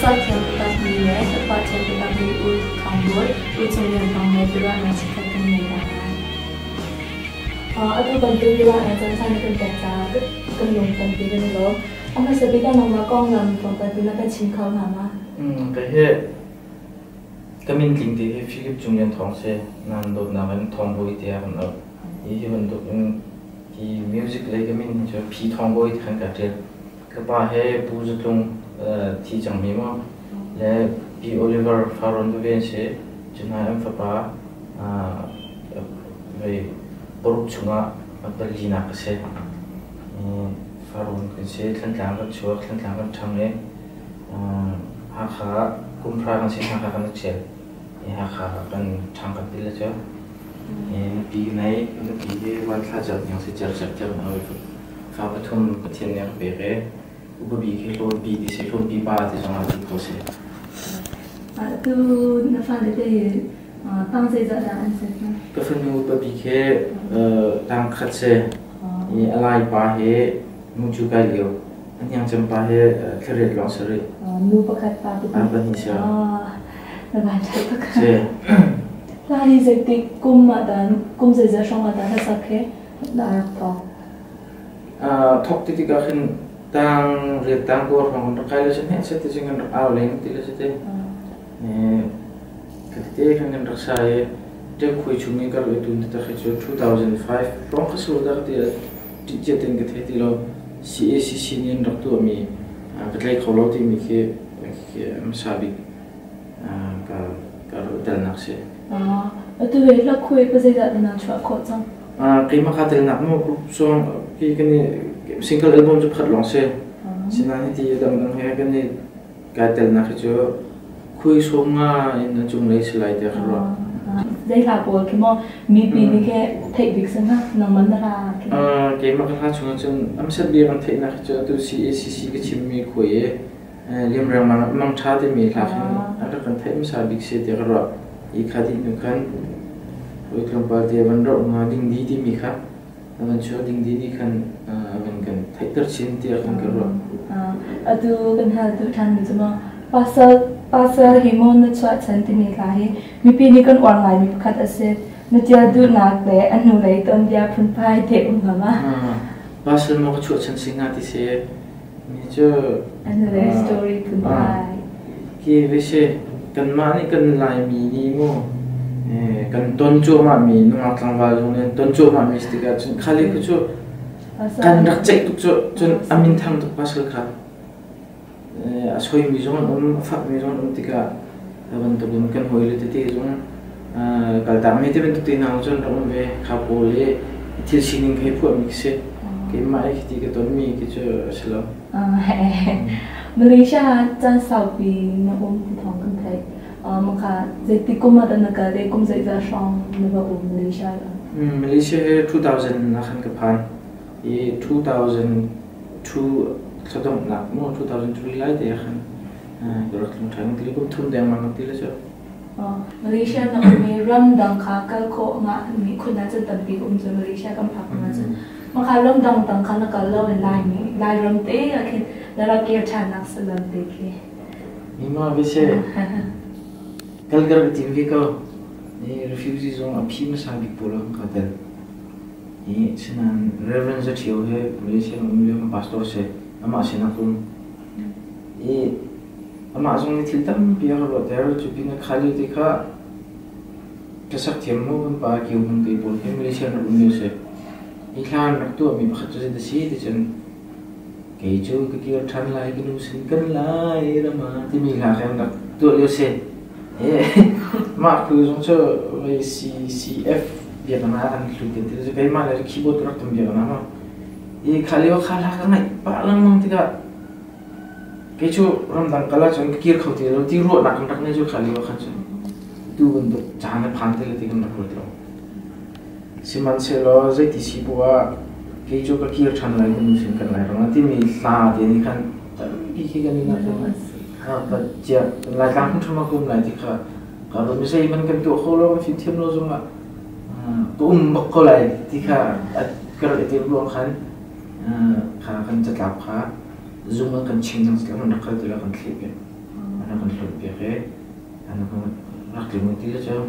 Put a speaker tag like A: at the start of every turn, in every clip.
A: sa chen ta ni ne ta pa chen ta ni u thang bol u chen yan thang ne tu na chi ka kan ne da atu ban tu ya na chan san kan ta cha kan long kan ti ne lo ama sa bi ka na ma kong lam thong ta ti na ka chin khau na ma
B: cái hệ cái mình kinh tế Philip Trung Nhân thong se nan đột na vẫn thong bôi tiệt còn ở ý vẫn đột cái music lấy cái mình cho phi thong bôi thành cả trên cái ba hệ bù giật lung thì chẳng mì mà là bị Oliver Farron đối với se cho nên em phải ba về bột chung á Berlin à cái se Farron cái se thân làm cái chuột thân làm cái thằng này haka kumpra kan sih haka kan kecil, haka kan cangkat dulu aja. Pi naik untuk pi wan saja yang sejar sejar nawi. Faham thum petian yang bere, ubu pi kilo pi di sini pi ba di sana di kose.
A: Tu nafas itu tang sejar dan sejar.
B: Kefenu ubu pi ke tang kecil, alai pahe muncul kaliu. Yang jempa he keret long seri.
A: Nu pakat pa tu.
B: Apa ni sih?
A: Lepas itu kan. Lagi jadi kum saja sama ada sakit dah top.
B: Top titik akan tang retang gor orang terkait dengan seti dengan awalnya tidak seti. Ketika dengan rasai dia kuih cumi kalau itu kita kerja 2005. Orang kesudah dia dijadikan ketika lo CACC ni nak tu kami ketlai kalau tu mikir masabi kalau dah nak se.
A: Itu bila kuih pasal dah nak cuak kau cang.
B: Kima kata nak mu song kini single album tu kat long se. Sinan itu dang he kini kata nak jo kuih songa in jumlah selai dia kalau.
A: Đây là của cái món mì bì này cái thịt vịt xương á, nó mắm ra
B: cái mà cái chung chung am sát bia con thịt này cho tôi CACC cái chim mì quẩy liêm rang mà mang cha thì mì khác anh đã con thịt sao bịt xe thì rồi ý khá thì nó khăn rồi trong bao thì vẫn rộng mà đinh đi thì mì khác vẫn cho đinh đi thì khăn vẫn cần thịt tớt chín thì khăn cái rồi
A: tu cần hai tu thằng gì mà pasal himon na chua chanti mi lahi mi pini kan orang lain mi pakat ase na jadu nak le anu lai ton dia pun pai te mama
B: pasal mau chua chan singa ti se mi cho
A: anu lai story pun pai
B: ki vese kan ma ni kan lai mi ni mo kan ton cho ma mi nu ma tlang ba jong ne ton cho ma mi stika chun khali ku cho kan rak chek tu cho chun amin thang tu pasal kha asoi mi zon fak mi zon tika aban to bun kan hoile te zon kal ta me te ben tu na zon ro me kha pole til sinin ke pu mi se ke mai ki ti ke ton mi ke cho slo
A: Malaysia chan sau pi na ti thong kan thai ma kha je ti kum ma na ka le kum zai za song na ba Malaysia
B: Malaysia 2000 na khan ka phan 2002 Sedang nak mau 2003 lagi dia kan, kalau kemudian kita pun thun dia mana tidak je.
A: Malaysia nak kami ram dang kakal ko ngak ni kuna je tapi je Malaysia kan pak mana je. Maka ram dang kana kalau lain ni, lain ram te akhir dalam kira canak selam te ke.
B: Ima bisa. Kalau kerja TV kau, ni refugees orang api masih pulang kata. Ini senan reference dia he Malaysia orang pastor se. Ama sina kun ama zong ni tiltam biar lo ter chu pina khali dikha kesak thiammo ban pa ki un ke bol ke Malaysia na un se ilan nak tu mi bakhat je de si de chen ke chu ke ki than lai ki nu sin kan lai rama ti mi la khan nak tu le se ma ku zong cho ve CCF biar na kan lu ke te ve ma le keyboard rak tum biar na ma khali wa khala ka ngai pa lang mang tika ke chu ram dang kala chon kir khauti ro ti ro nak nak ne chu khali wa khan chu tu bun do chana phan te le ti kan ro ro siman se lo zai ti si buwa ke chu ka kir than lai nu sin kan lai ro ti mi sa de ni kan ki ki kan ni na ba ja lai kang thuma kum lai ti kha ka ro mi sei man kan tu kholo fi them lo zunga tu bok ko lai ti kha ka ro ti ro khan kha kanจะกลับkha zoom kan ching nang kan nak ka tu la kan clip ana kan hlot pe ke ana kan rak li mun ti la chaw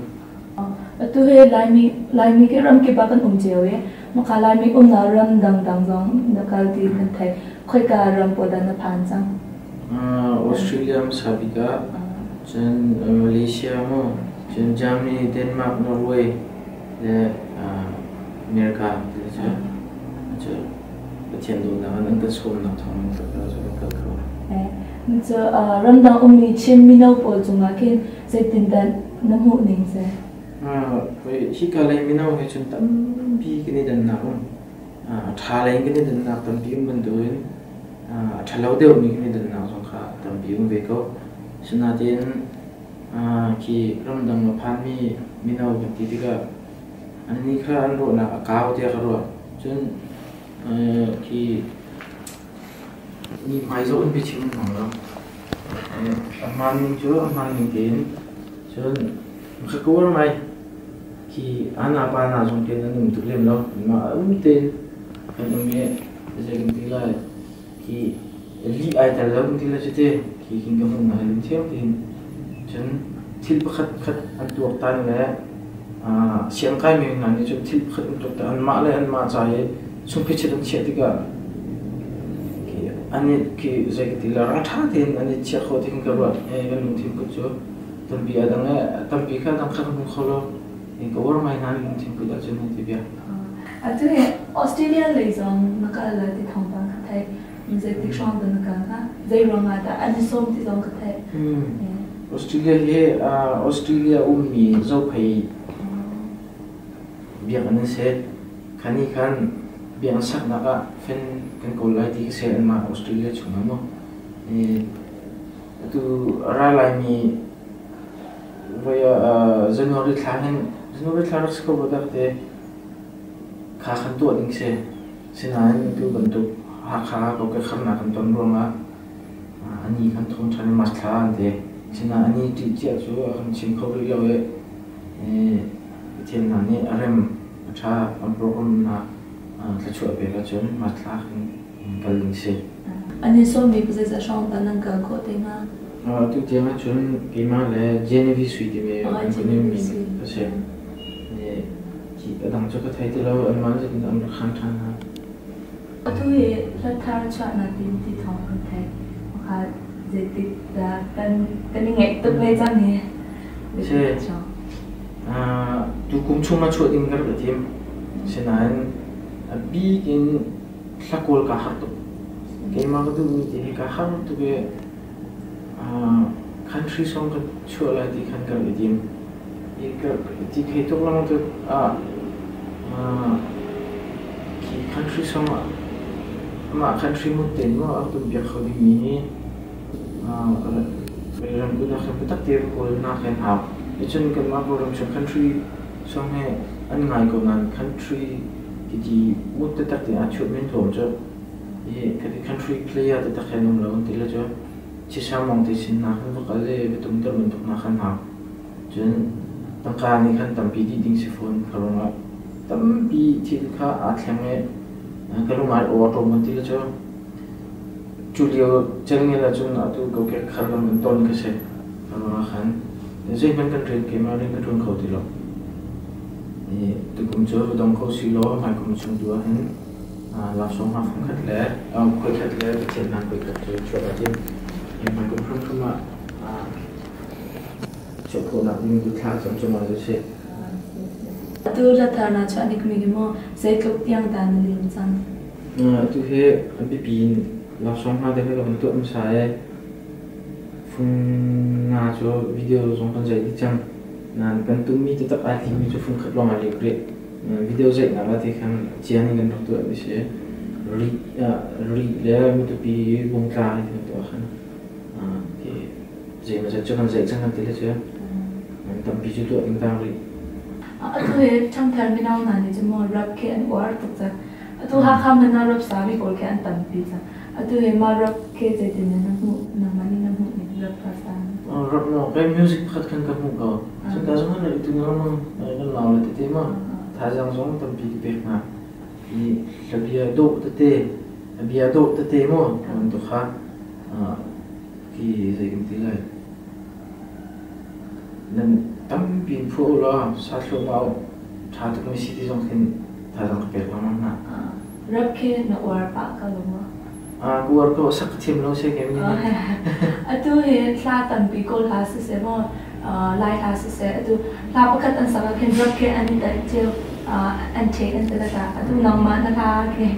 A: tu he lai mi ke ram ke ba kan chewe ma kha lai mi na ram dang jong na kal ti kan thai khoi ka ram po da na phan chang
B: Australia am sabika chen Malaysia mo chen Germany Denmark Norway le America le cha thian do na an ka som na thong ka ka ka
A: ram dang mi chen mi no po chunga ke se tin dan na mu ning se
B: hi ka lai mi no he chen tam bi ke ni dan na tha lai ke ni dan na tam bi mun do thalo deu ni ke ni dan na song kha tam bi um ve ko sina tin ki ram dang ma phan mi no ki ti ka an ni kha an ro na ka o te ka ro chen ki ni mai zo un bi chim no lo man ning chu man ning tin chen kha ko mai ki ana pa na jong ke na num tu lem lo ma tin kan nge je kin ti la ki li ai ta lo ti la chete ki kin ka mun na lim theo tin chen thil pakhat khat an tu tan le siang kai mi na ni chu thil pakhat an tu tan ma le an ma cha ye sum pe che dang che ti ga ki ani ki je ki ti la ra tha tin ani che kho ti kin ka ro kan num thi ku chu tam bi adang tam bi kha dang kha mu kholo in ka war mai na lim thi ku da chen ti bia
A: tu he Australia le zong na ka la ti thong bang ka thai je ti shong da na ka ka zai ro ma da ani som ti zong ka thai
B: Australia he Australia mi zo phai biang an se khani khan biang sak na ka fen kan ko lai ti se an ma Australia chunga mo tu ra lai mi voya January thahen January thar sko boda te kha khan to ding se sinan tu ban tu ha kha ko ke khan na kan ton ronga ani kan thon thani mas thla ante sina ani ti chia chu kan chim kho ri lo e chen na ni arem tha am program na la chu be la chun mas thla kan kal ding se
A: ani som mi puse za shong da nang ka ko te nga
B: tu te ma chun ki ma le Genevieve suite me ni mi se ki adang chu ka thai te lo an ma je am khan than na
A: tu he la thar cha na tin ti thong ka thai kha je ti da kan ni ngai tu le cha ni
B: se tu kum chung na chu ding gar ba tim sinan bi in thakol ka har tu ke ma du mi ti ka har tu be country song ka chu la ti khan gar ba tim ek ti ke to lang tu ki country song ma country mo ten mo tu bi khodi mi ram ku na khan tak te ko na khan ha chen kan ma program song country song he an ngai ko nan country ki di mut tak te a chu men thom cho ye ka country player ta khan um lo ti la cho chi sa mong ti sin na khan ka le be tum tar men tuk na khan ha chen tang ka ni khan tam pi di ding si phone kharonga tam pi thil kha a thlenge kalungai auto mon ti la cho Julio changin la chun atu ko ke khargam ton ke se kharwa khan je men kan train ke ma ring ka tun khoti lo tu kum cho dong ko si lo mai kum chung du han la so ma phang khat le ko khat le chen nan ko khat cho ba tin mai kum phang phang ma cho ko na ni du tha chom chom ma je
A: tu ra thar na cha ni kmi mo se tlok tiang dan lim chan
B: tu he bi pin la som ha de he lo tu am sa e phun na cho video zong kan jai di chang nan kan tu mi ta a thi mi cho phun khat lo ma le kre video jai na la ti khan chian ni kan tu a se ri le mi tu pi bong ka ni to khan ke jai ma cha kan jai chang kan ti le che tam pi chu to ing ta ri
A: tu he chang terminal na ni mo rap ke an war tu cha tu ha kham na rap sa bi ko ke an tam pi cha tu he ma rap ke je tin na mu na mani na mu ni rap ka sa
B: rap no ke music khat kan ka mu ka so ka zong na tu no no kan law le te ma tha jang zong tam pi pe na i labia do te mo an to kha ki je kim ti lai nên tấm pin phụ lo sao số mau thà tụi mình city trong khi thà rằng cái con nó
A: rất khi nó ở bạc cái luôn
B: à cô có sắc thêm lâu sẽ cái gì
A: tu hiện là tầm bị cô là sẽ mà lại là sẽ tu là bất cứ anh sao cái rất khi anh đã chiều anh chế anh tự là tu nông mà nó là cái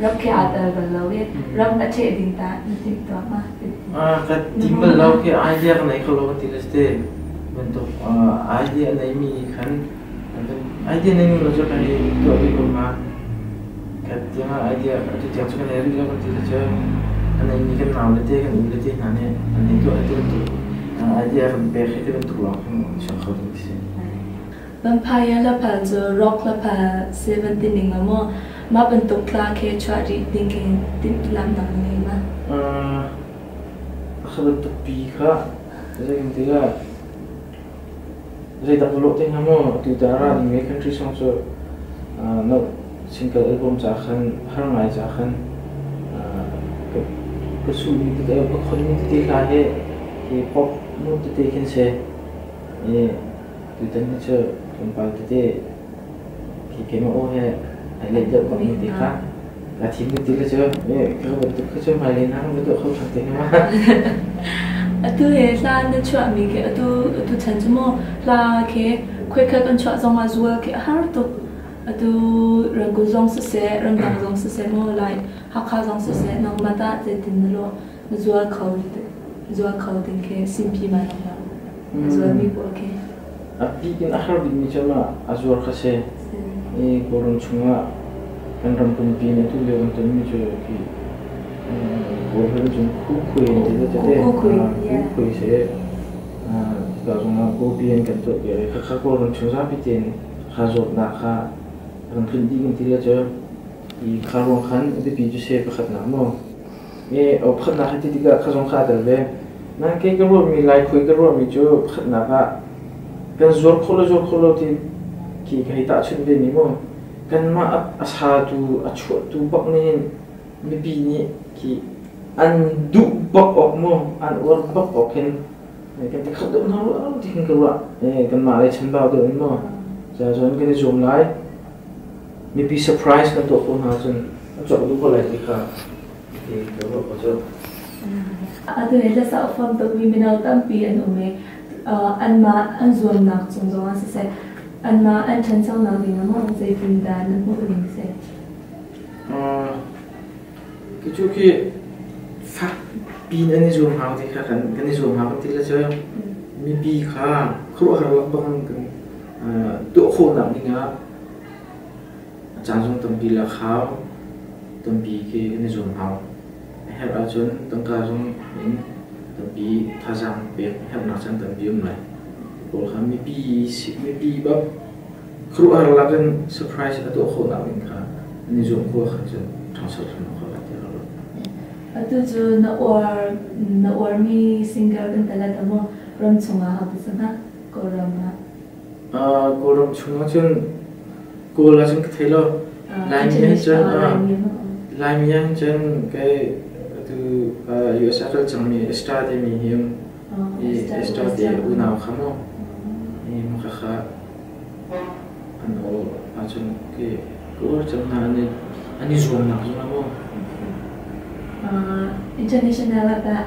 A: rất khi ở đây gần lâu ấy rất đã chế định ta định đó mà
B: cái team mình lâu cái idea này không lâu thì là thế mình tu idea này mi khăn idea này mình cho cáiตัวที่ผมมาcái tiếng idea cái tiếng cho cái này thìเราthìจะอันนี้มีกันหนาวเลยที่กันอุ่นเลยที่นั่นเนี่ยอันนี้ตัวที่เป็นตัวideaมันเป็นแค่ที่เป็นตัวเราของช่างเขาตรงนี้
A: บางพายละผ่านจะ rock ละผ่าน17นึงละมั้งมาเป็นตัวคลาเคชวารีดิ้งเกนติดลำดังนี้มั้ง
B: เขาเป็นตัวปีค่ะจะยังที่ก็จะตั้งโลกที่เขาโม่ตัวดาราในเมฆคันทรีส่งจะนกซิงเกิลอัลบั้มจากขันฮาร์ไมจากขันก็สู้มีตัวเองคนมีตัวที่ลายที่พบนู่นตัวที่ขึ้นเสียนี่ตัวนั้นนี่จะเป็นไปตัวที่ที่เกี่ยวกับโอ้เฮไอเล่นเยอะกว่ามีตัวค่ะแต่ทีมมีตัวก็จะเนี่ยเขาเป็นตัวก็จะมาเล่นนะมันตัวเขาทำเต็มมาก
A: ตัวเฮซ่าเนี่ยช่วยมีแค่ตัวฉันจะมั่วลาแค่คุยกันช่วยส่งมาจัวแค่ฮาร์ตัวเรื่องกุศลสุดเสียเรื่องดังกุศลสุดเสียมั่วไรหักข้าวกุศลสุดเสียน้องมาตาจะติดนั่นหรอมาจัวเขาถึงแค่สิบปีมาแล้วจัวมีพวกแค่
B: พี่กินอาหารบินมีจังละอาจัวข้าเสียนี่กรณช่วงกันรำคุณปีนี้ทุกเรื่องตัวมีจัวพี่กรณช่วงคู่คุยที่จะได้คู่คุยเสียก็ช่วงกูปีนกันตัวเดียวข้ากรณช่วงสัปดาห์ที่ข้าจบนักข้ารำคุณดีกันที่จะอีข้ารวมขันที่ปีจะเสียไปขัดหนักมั้งนี่เอาขัดหนักที่ที่ก็ข้าจงขาดเลยนั่นแค่ก็รู้มีไลฟ์คุยก็รู้มีจูบขัดหนักอ่ะกันจวบโคโลที่ที่ให้ตาชุนเดนี่มั้งกันมาอัศาตูอัชวตูบักนี่มีปีนี้ที่อันดุบักออกมั้งอันอ้วนบักออกเห็นกันที่เขาเดินเขาที่กันรู้อ่ะกันมาเลยฉันบ่าวเดินมั้งจะจนกันจะจมไหลมีปีเซอร์ไพรส์กันตัวคนหาจนจบดูคนอะไรที่ค่ะที่เขาบอกว่าจะ
A: ตัวเองจะสาวฟังตัวมีเป็นเอาตั้งปีอันนู้นเลยอันมาอันส่วนหนักส่วนอันเสียอันมาอันฉันชอบหนักดีนะมั่งใจฟินดานนั่นพวกนี้เสีย
B: คือช่วงที่ฟักปีอันนี้ส่วนหางที่ค่ะกันนี้ส่วนหางที่เราจะมีปีค่ะครัวเราบางกันตัวคนหนักนี่นะอาจารย์ส่งตั้งปีละข้าวตั้งปีที่กันนี้ส่วนหางให้อาจารย์ตั้งการส่งตั้งปีท่าจังเป็นให้นักจังตั้งปีอะไรบอกค่ะมีปีแบบครัวเราละกันเซอร์ไพรส์ตัวคนหนักนี่ค่ะอันนี้ส่วนครัวค่ะจะทำสุดท้ายเขาละที่เรา
A: ตัวจูนอวร์มีซิงเกิลกันแต่ละตัวมั่งรำชงอาหารสักนะก็รำนะ
B: ก็รำชงจนก็ละจนก็เทโลลายมีจนลายมีจนก็ตัวUS Arrowจังมีสตาร์ทมีหิมสตาร์ทอุณาขโมนี่มันก็ค่ะอันโอ้อาจจะก็จังนั้นอันนี้ส่วนหนักส่วนมั่ง
A: international แบบ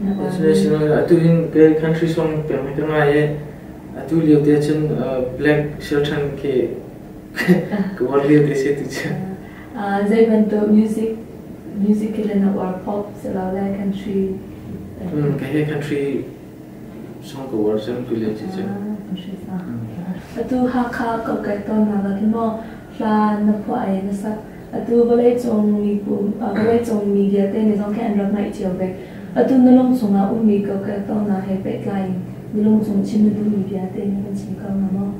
B: international ตัวนี้ก็ country song เป็นไม่ต้องอะไรตัวเลี้ยวเดียจน black shirt นั่นก็ว่าเลี้ยวเดียเสียติด
A: ใจเป็นตัว music ที่เล่นว่า pop สลับแล้ว country
B: ก็ให้ country song ก็ว่าฉันตัวเลี้ยวจริง
A: ตัวฮักข้าก็เกิดตอนนั้นที่ว่าลานนับว่าไอ้นั่นสักตัวบริจงมีปุ่มบริจงมีเดียเต้ในสองแค่อันรับไม่เจียวไปตัวนั่งลงส่งอามีก็เกิดตอนนั้นให้ไปไกลนั่งลงส่งชิมดูมีเดียเต้ในมันชิมกันนะมั้ง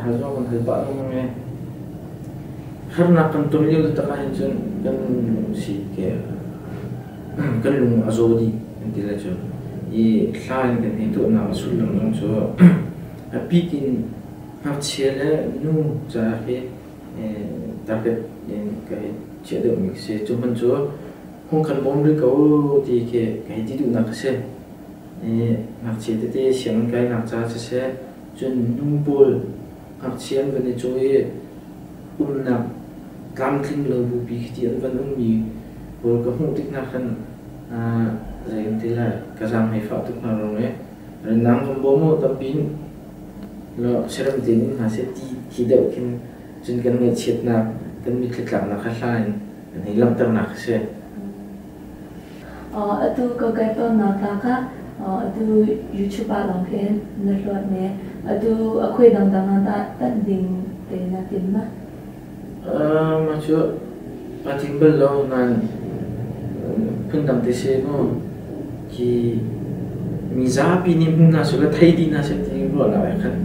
B: หาจงมันคือบ้านมันไงขนาดกันตัวนี้ก็ตะการจนกันสิแกกันลุงอาโจดีกันที่ละจ้ะอีข้ากันเห็นตัวน่าสุดลงจนชัวปีกินหักเชียร์นู่นจะให้แต่ก็ยังก็เชื่อเดิมอีกเสียจนมันชัวห้องขันบอมหรือเขาที่แค่ที่ดูนักเสีย ngạc chế thế xiang cái ngạc cha sẽ chân nung bol ngạc chiang vấn đề chơi nạc cam kinh lâu bu bị tiền vấn mi bol cái hung tích nạc khăn giải thế là cái rằng hay phao tức nào rồi rồi nang không bố mô tập pin lo sẽ làm gì nên là sẽ đi đậu khi chân cái người chết nạc cái mi khét làm nạc khá lai thì làm tăng nạc sẽ
A: tu có cái tôn nào ta khác tu YouTube làm khen nợ luật nè tu khuyên đồng đồng ta tận đình để là tiền mà
B: mà chưa mà tìm bên lâu nan phân đam thế sẽ nó thì mi giá pin niệm na số là thay đi na sẽ tìm rồi là khăn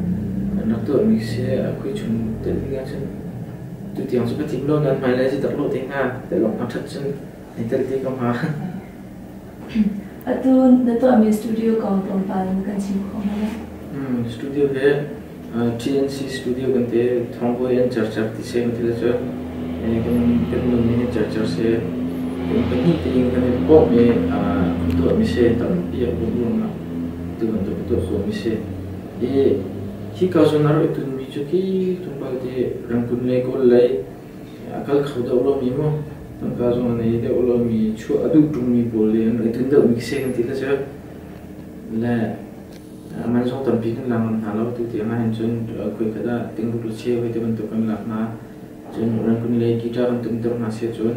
B: nó tuổi mình sẽ khuyên chúng tới cái chân tu tiếng số cái tìm lâu nan mai lại chỉ đặt lô tiếng ha để lọc nó thật chân để tới cái công ha
A: tu ami studio còn tồn tại cái gì không hả?
B: Studio về TNC studio kan te thongbo yan church ti se kan te cho kan no ni church se kan ni te ing kan po me tu mi se tam ya bu na tu kan tu kho mi se hi ka zo na ro tu mi chu ki tu ba de rang kun le ko lai akal kho do lo mi mo tam ka zo na de lo mi chu adu tu mi bol le an tu do mi se kan te cho la mình trong tuần phim làm hà lâu từ tiếng Anh trên quê cái đó tiếng lúc chơi với tiếng tụi con làm na trên orang kun lấy guitar untuk tụi nó sẽ chọn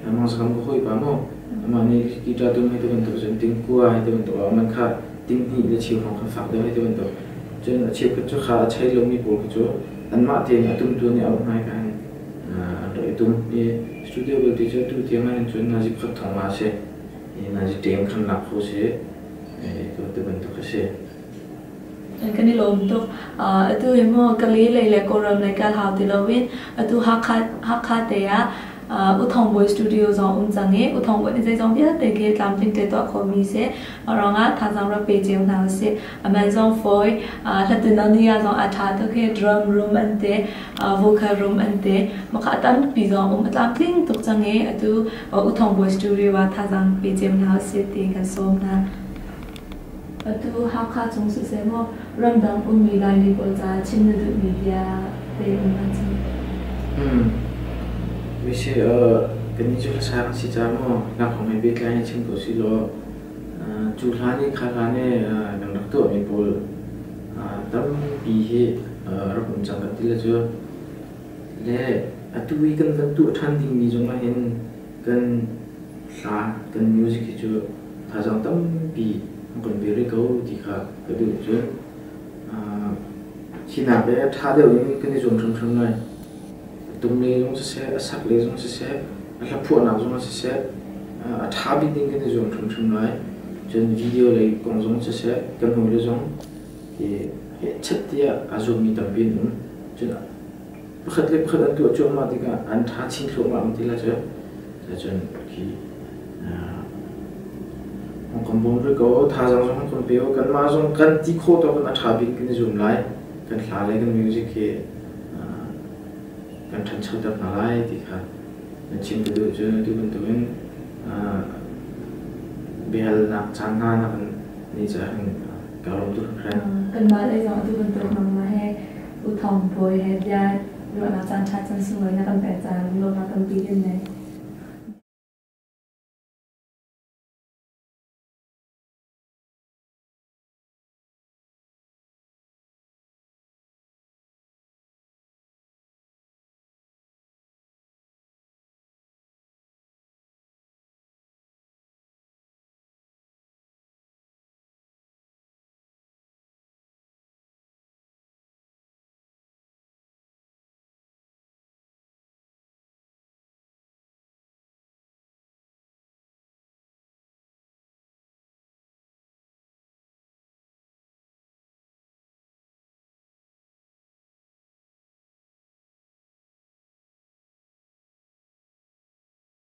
B: mà sao không có hơi bám không mà này guitar tụi hay tụi trên tiếng cua hay tụi mình khá tiếng gì để chiều không phát được hay tụi trên chiều cái chỗ khá cháy lông như bộ cái chỗ anh mát thì tụi này ở hai cái rồi tụi studio của teacher tụi tiếng Anh trên là dịp phát thằng mà sẽ là dịp tiếng khăn lạc hồ sẽ tụi cái sẽ
A: cái này lộn tu tu em mua cái lý này là cô làm này cái hào thì lâu biết tu hakha thế à u thong boy studio zong chẳng nghe u thong boy này zong biết để cái làm phim để tọa có mi sẽ rồi á thằng zong ra page nào sẽ Amazon phơi là từ nào nia zong thà tu cái drum room anh thế vocal room anh thế mà cả tan pi zong làm phim tục chẳng nghe tu u thong boy studio và thằng zong page nào sẽ tiền cái số na tu hakha chung su se mo ram dang mi lai ni ko cha chin du media te ma chi
B: mi se cái này chúng ta sẽ cha mo na không hay biết cái này chính của si lo chu la ni kha la ne nang nak to mi bol tam bi he ra kun chang ka ti la jo le atu wi kan tu than ding mi jong ma hen kan sa kan music chu tha jang tam bi còn về đây câu thì cả cái điều chứ khi nào bé thả đều những cái này dùng trong này tung lên chúng sẽ sạc lên chúng sẽ là phụ nào chúng sẽ thả bên những cái này dùng trong này trên video này còn chúng sẽ cần hồi để dùng thì chất thì dùng như tầm biên nữa chứ khất lên khất ăn tuổi chung mà thì cả ăn thả chín xuống làm thì là chứ khi còn bông rồi có thà rằng chúng còn biểu cần mà chúng cần tí khô to cần thà bình cái dùng lại cần thà lại cái music thì cần thành sâu tập lại thì cả chim từ từ cho từ bên từ bên bèl nạp trang na nạp này sẽ hàng cao lắm tôi khá
A: cần mà đây rồi từ bên từ mà hay u thòng bồi hay ra rồi nạp trang chat chân xuống rồi nạp cần bèn trang luôn nạp cần pi lên này